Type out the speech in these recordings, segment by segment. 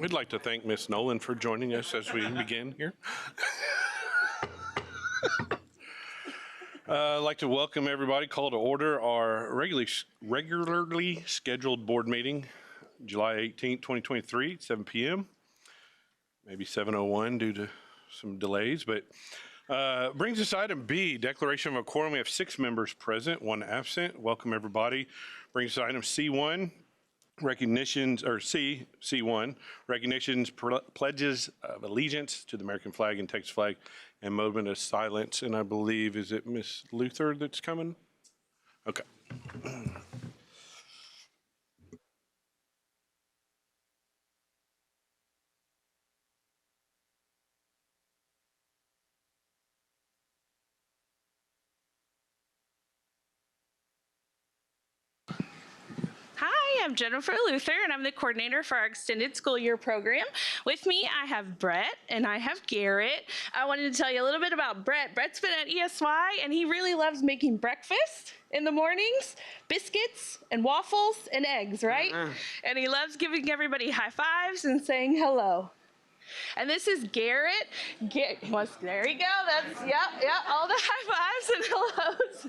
We'd like to thank Ms. Nolan for joining us as we begin here. I'd like to welcome everybody. Call to order our regularly scheduled board meeting, July 18th, 2023, 7 p.m. Maybe 7:01 due to some delays, but brings us item B, declaration of a quorum. We have 6 members present, 1 absent. Welcome everybody. Brings us item C1, recognitions, or C1, recognitions, pledges of allegiance to the American flag and Texas flag, and moment of silence. And I believe, is it Miss Luther that's coming? Okay. Hi, I'm Jennifer Luther, and I'm the coordinator for our extended school year program. With me, I have Brett and I have Garrett. I wanted to tell you a little bit about Brett. Brett's been at ESY, and he really loves making breakfast in the mornings, biscuits and waffles and eggs, right? And he loves giving everybody high fives and saying hello. And this is Garrett. There you go. That's, all the high fives and hellos.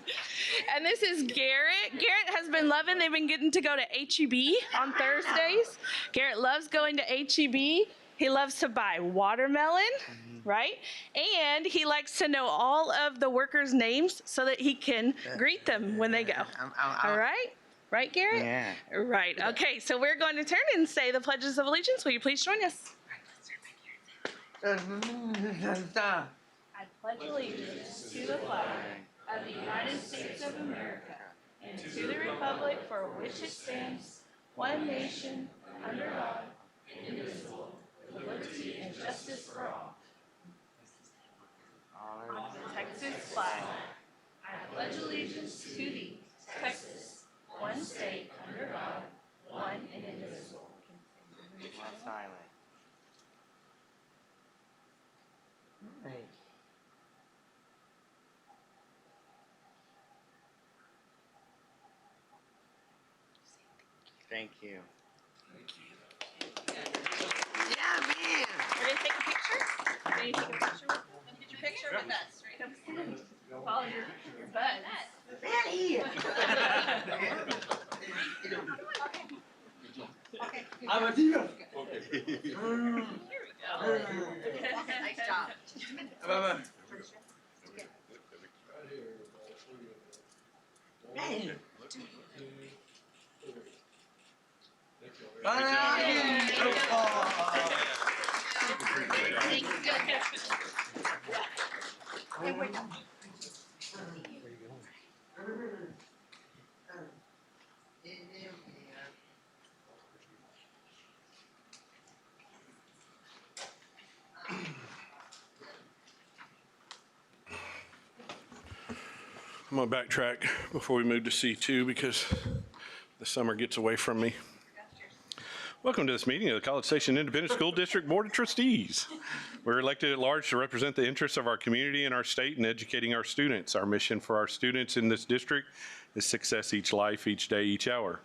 And this is Garrett. Garrett has been loving, they've been getting to go to HEB on Thursdays. Garrett loves going to HEB. He loves to buy watermelon, right? And he likes to know all of the workers' names so that he can greet them when they go. All right? Right, Garrett? Yeah. Right. Okay, so we're going to turn and say the pledges of allegiance. Will you please join us? I pledge allegiance to the flag of the United States of America and to the republic for which it stands, one nation, under God, indivisible, with liberty and justice for all. On the Texas flag, I pledge allegiance to thee, Texas, one state, under God, one and indivisible. Silent. Right. Thank you. Yeah, man. We're going to take a picture. We're going to take a picture with them. Get your picture with us. Right? Follow your butt. Ready? Okay. I'm a diva. Here we go. Nice job. I'm going to backtrack before we move to C2 because the summer gets away from me. Welcome to this meeting of the College Station Independent School District Board of Trustees. We're elected at large to represent the interests of our community and our state in educating our students. Our mission for our students in this district is success each life, each day, each hour.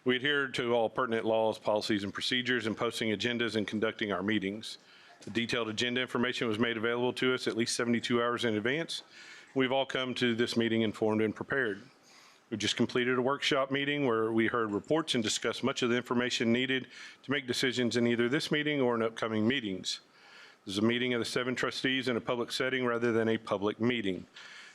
We adhere to all pertinent laws, policies, and procedures in posting agendas and conducting our meetings. The detailed agenda information was made available to us at least 72 hours in advance. We've all come to this meeting informed and prepared. We just completed a workshop meeting where we heard reports and discussed much of the information needed to make decisions in either this meeting or in upcoming meetings. This is a meeting of the 7 trustees in a public setting rather than a public meeting.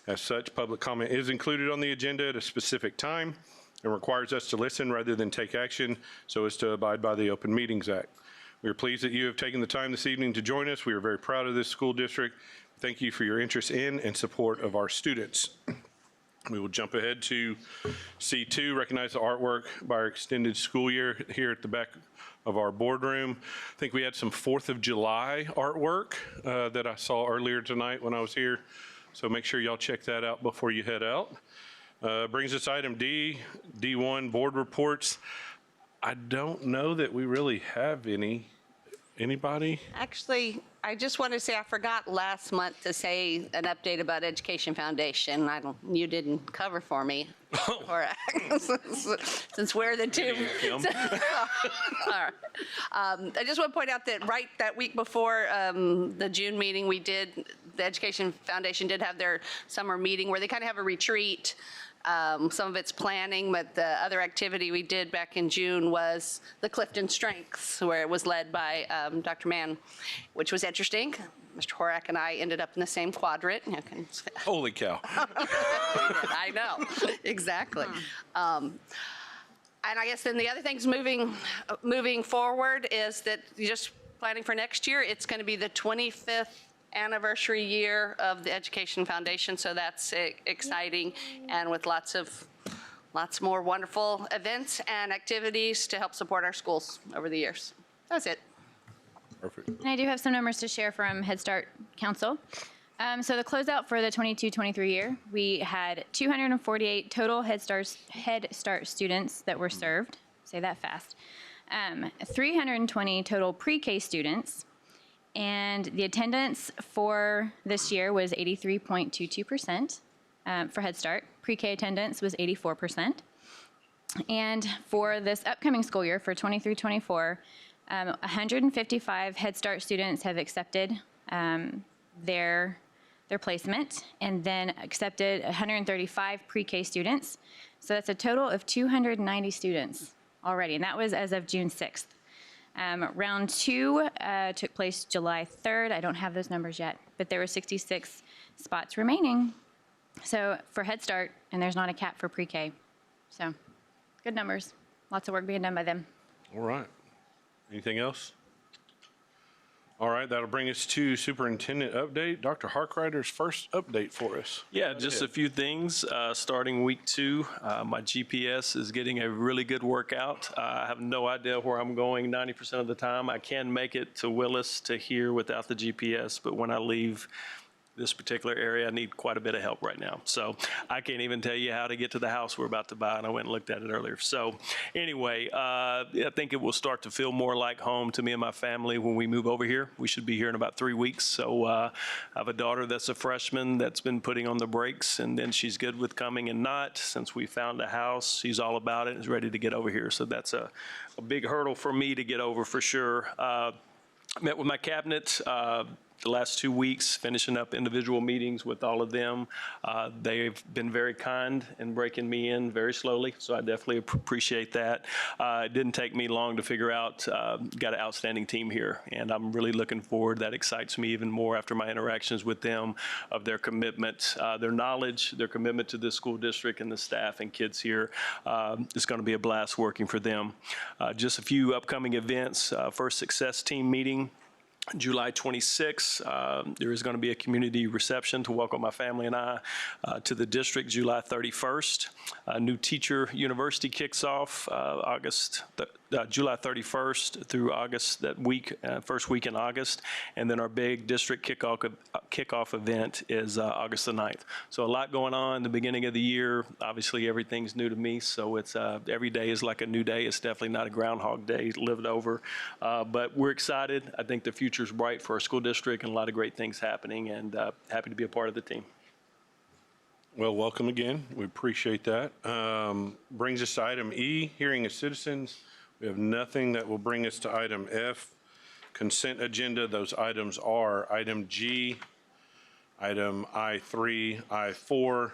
As such, public comment is included on the agenda at a specific time and requires us to listen rather than take action so as to abide by the Open Meetings Act. We are pleased that you have taken the time this evening to join us. We are very proud of this school district. Thank you for your interest in and support of our students. We will jump ahead to C2, recognize the artwork by our extended school year here at the back of our boardroom. I think we had some 4th of July artwork that I saw earlier tonight when I was here. So make sure y'all check that out before you head out. Brings us item D, D1, board reports. I don't know that we really have any. Anybody? Actually, I just want to say I forgot last month to say an update about Education Foundation. You didn't cover for me. Or, since we're the two. All right. I just want to point out that that week before the June meeting, the Education Foundation did have their summer meeting where they kind of have a retreat. Some of it's planning, but the other activity we did back in June was the Clifton Strengths, where it was led by Dr. Mann, which was interesting. Mr. Horak and I ended up in the same quadrant. Holy cow. I know, exactly. And I guess then the other things moving forward is that just planning for next year, it's going to be the 25th anniversary year of the Education Foundation, so that's exciting, and with lots more wonderful events and activities to help support our schools over the years. That's it. Perfect. And I do have some numbers to share from Head Start Council. So the closeout for the 22-23 year, we had 248 total Head Start students that were served. Say that fast. 320 total pre-K students. And the attendance for this year was 83.22% for Head Start. Pre-K attendance was 84%. And for this upcoming school year, for 23-24, 155 Head Start students have accepted their placement, and then accepted 135 pre-K students. So that's a total of 290 students already, and that was as of June 6th. Round 2 took place July 3rd. I don't have those numbers yet, but there were 66 spots remaining. So for Head Start, and there's not a cap for pre-K. So good numbers. Lots of work being done by them. All right. Anything else? All right, that'll bring us to superintendent update. Dr. Harkrider's first update for us. Yeah, just a few things. Starting week 2, my GPS is getting a really good workout. I have no idea where I'm going 90% of the time. I can make it to Willis to here without the GPS, but when I leave this particular area, I need quite a bit of help right now. So I can't even tell you how to get to the house we're about to buy, and I went and looked at it earlier. So anyway, I think it will start to feel more like home to me and my family when we move over here. We should be here in about 3 weeks. So I have a daughter that's a freshman that's been putting on the brakes, and then she's good with coming and not. Since we found a house, she's all about it and is ready to get over here. So that's a big hurdle for me to get over for sure. Met with my cabinet the last 2 weeks, finishing up individual meetings with all of them. They've been very kind in breaking me in very slowly, so I definitely appreciate that. It didn't take me long to figure out, got an outstanding team here, and I'm really looking forward. That excites me even more after my interactions with them, of their commitment, their knowledge, their commitment to this school district and the staff and kids here. It's going to be a blast working for them. Just a few upcoming events. First Success Team meeting, July 26th, there is going to be a community reception to welcome my family and I to the district. July 31st, a new teacher university kicks off July 31st through August, that week, first week in August. And then our big district kickoff event is August the 9th. So a lot going on the beginning of the year. Obviously, everything's new to me, so it's every day is like a new day. It's definitely not a Groundhog Day lived over. But we're excited. I think the future's bright for our school district, and a lot of great things happening, and happy to be a part of the team. Well, welcome again. We appreciate that. Brings us to item E, hearing of citizens. We have nothing. That will bring us to item F, consent agenda. Those items are item G, item I3, I4,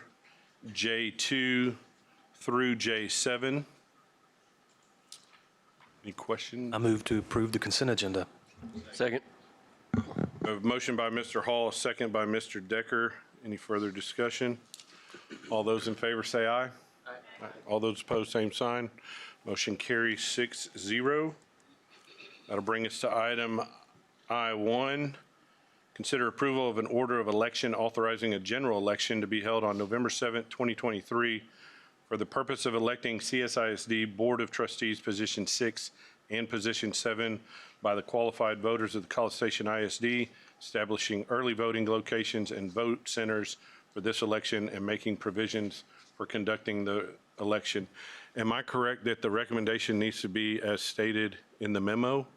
J2 through J7. Any questions? I move to approve the consent agenda. Second. A motion by Mr. Hall, a second by Mr. Decker. Any further discussion? All those in favor say aye. Aye. All those opposed, same sign. Motion carries 6-0. That'll bring us to item I1. Consider approval of an order of election authorizing a general election to be held on November 7th, 2023 for the purpose of electing CSISD Board of Trustees Position 6 and Position 7 by the qualified voters of the College Station ISD, establishing early voting locations and vote centers for this election, and making provisions for conducting the election. Am I correct that the recommendation needs to be as stated in the memo?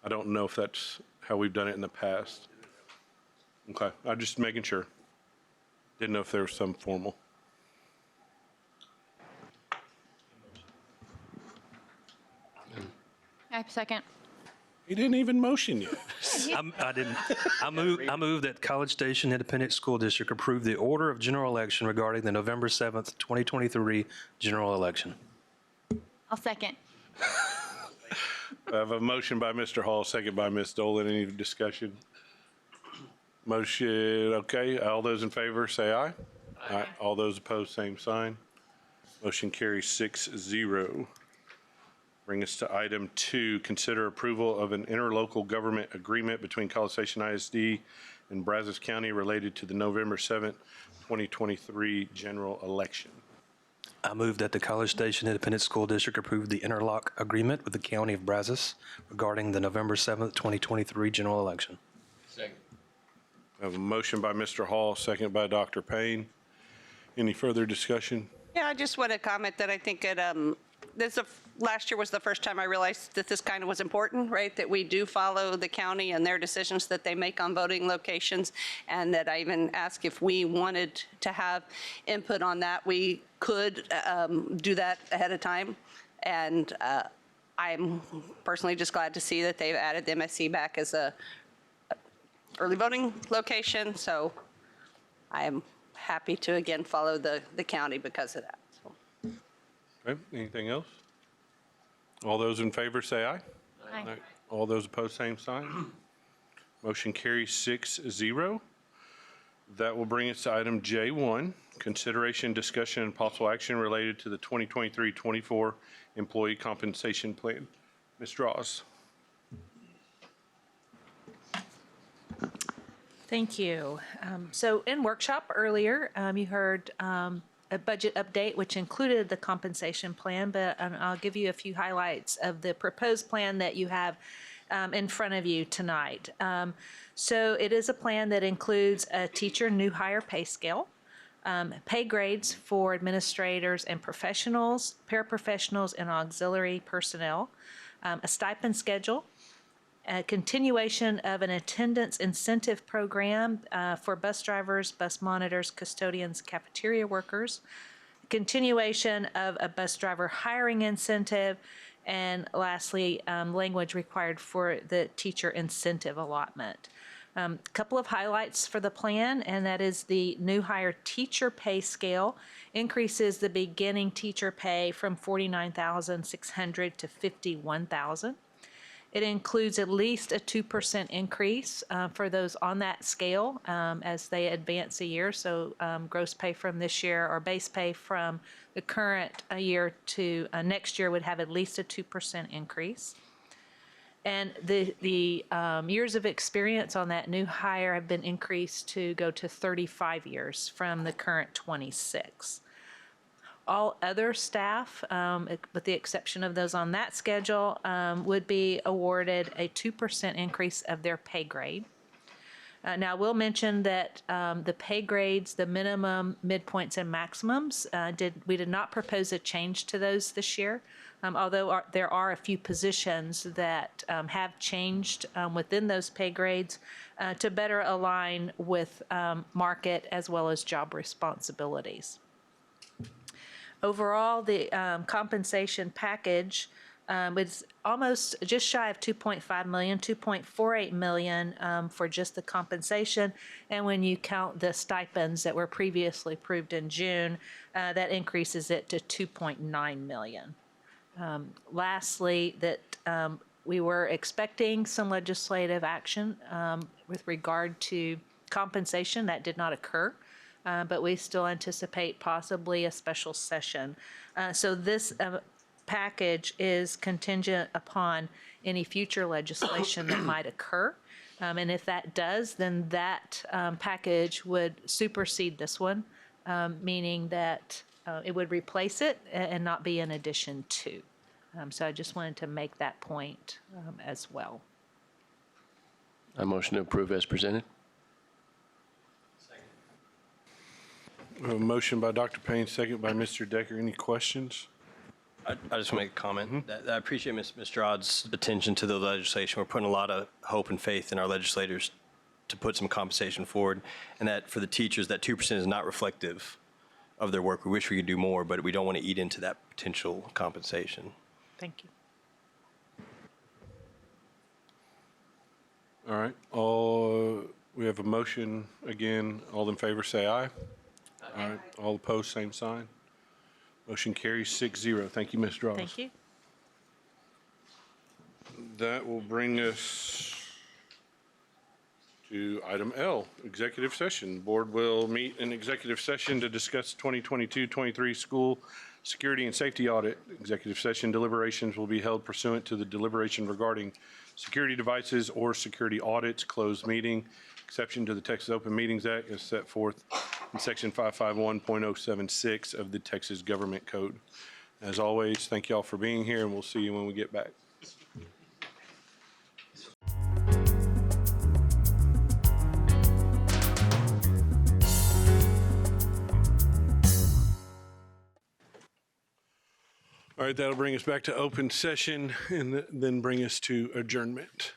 I don't know if that's how we've done it in the past. Okay, I'm just making sure. Didn't know if there was some formal. I second. He didn't even motion yet. I didn't. I move that College Station Independent School District approve the order of general election regarding the November 7th, 2023 general election. I'll second. I have a motion by Mr. Hall, second by Ms. Dolan. Any discussion? Motion, okay. All those in favor, say aye. Aye. All those opposed, same sign. Motion carries 6-0. Bring us to item 2, consider approval of an interlocal government agreement between College Station ISD and Brazos County related to the November 7th, 2023 general election. I move that the College Station Independent School District approve the interlock agreement with the County of Brazos regarding the November 7th, 2023 general election. I have a motion by Mr. Hall, second by Dr. Payne. Any further discussion? Yeah, I just want to comment that I think last year was the first time I realized that this kind of was important, right? That we do follow the county and their decisions that they make on voting locations, and that I even asked if we wanted to have input on that, we could do that ahead of time. And I'm personally just glad to see that they've added the MSC back as a early voting location. So I am happy to again follow the county because of that. So. Okay, anything else? All those in favor say aye. Aye. All those opposed, same sign. Motion carries 6-0. That will bring us to item J1, consideration, discussion, and possible action related to the 2023-24 employee compensation plan. Ms. Strauss. Thank you. So in workshop earlier, you heard a budget update, which included the compensation plan, but I'll give you a few highlights of the proposed plan that you have in front of you tonight. So it is a plan that includes a teacher new hire pay scale, pay grades for administrators and professionals, paraprofessionals, and auxiliary personnel, a stipend schedule, a continuation of an attendance incentive program for bus drivers, bus monitors, custodians, cafeteria workers, continuation of a bus driver hiring incentive, and lastly, language required for the teacher incentive allotment. A couple of highlights for the plan, and that is the new hire teacher pay scale increases the beginning teacher pay from $49,600 to $51,000. It includes at least a 2% increase for those on that scale as they advance a year. So gross pay from this year or base pay from the current year to next year would have at least a 2% increase. And the years of experience on that new hire have been increased to go to 35 years from the current 26. All other staff, with the exception of those on that schedule, would be awarded a 2% increase of their pay grade. Now, I will mention that the pay grades, the minimum, midpoints, and maximums, we did not propose a change to those this year, although there are a few positions that have changed within those pay grades to better align with market as well as job responsibilities. Overall, the compensation package is almost just shy of $2.5 million, $2.48 million for just the compensation. And when you count the stipends that were previously approved in June, that increases it to $2.9 million. Lastly, that we were expecting some legislative action with regard to compensation. That did not occur. But we still anticipate possibly a special session. So this package is contingent upon any future legislation that might occur. And if that does, then that package would supersede this one, meaning that it would replace it and not be in addition to. So I just wanted to make that point as well. I motion to approve as presented. A motion by Dr. Payne, second by Mr. Decker. Any questions? I just want to make a comment. I appreciate Mr. Odd's attention to the legislation. We're putting a lot of hope and faith in our legislators to put some compensation forward, and that for the teachers, that 2% is not reflective of their work. We wish we could do more, but we don't want to eat into that potential compensation. Thank you. All right, we have a motion again. All in favor, say aye. All right, all opposed, same sign. Motion carries 6-0. Thank you, Ms. Draws. Thank you. That will bring us to item L, executive session. Board will meet in executive session to discuss 2022-23 school security and safety audit. Executive session deliberations will be held pursuant to the deliberation regarding security devices or security audits. Closed meeting, exception to the Texas Open Meetings Act as set forth in section 551.076 of the Texas Government Code. As always, thank you all for being here, and we'll see you when we get back. All right, that'll bring us back to open session and then bring us to adjournment.